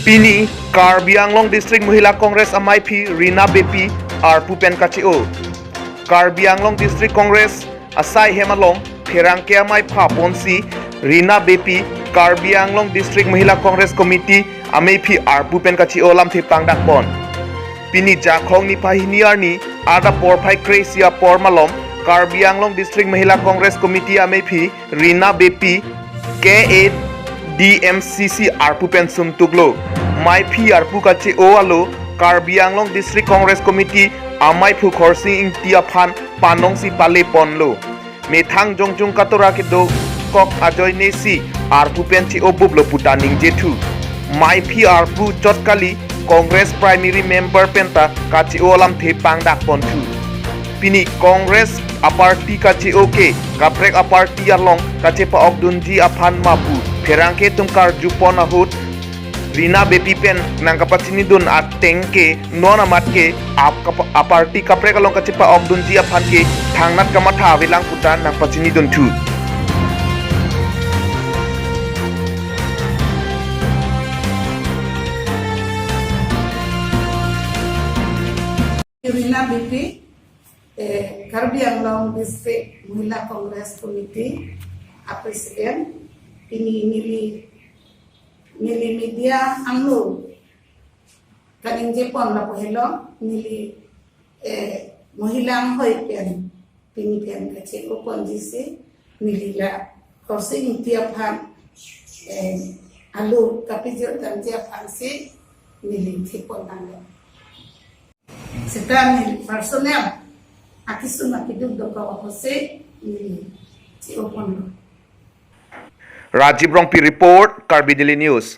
Pini Karbi Anglong District Mahila Congress Ameiphi Rina Beypi arpu pen kache-o. Karbi Anglong District Congress Asai Hemalong Pherangke Ameipha Ponsi Rina Beypi Karbi Anglong District Mahila Congress Committee Ameiphi arpu pen kache-o lam the pangdak bon. Pini jakhong ni pahiniar ni ada por phai kresia por malom Karbi Anglong District Mahila Congress Committee Ameiphi Rina Beypi KADMCC arpu pen sumtuklo Ameiphi arpu kache-o alo Karbi Anglong District Congress Committee Ameiphi khorsing ing tiaphan panong si pale ponlo methang jongjung katora kido kok ajoy nesi arpu pen chi obublo putaning jethu Ameiphi arpu chotkali Congress primary member penta kache-o lam the pangdak pontu pini Congress aparti kache-o ke kaprek aparti along kachepa okdunji aphan mapu pherangke tumkar jupon ahut Rina Beypi pen nang kapatini dun at tengke non amat ke aparti kaprek along kachepa okdunji aphan ke thangnat kamatha wilang putan nang patini dun thu Rina Beypi, Karbi Anglong District Mahila Congress Committee, President, nili media anglo, kaning Jepon la pohelo, nili Mahila hoi pen, pini pen kache-o ponjisi, nili la crossing tiaphan, alu kapijot dan tiaphan si, nili Jepon anglo. Sekarang personel akisun akiduk doka wapose kache-o ponlo. Rajiv Rongpi report Karbi Daily News.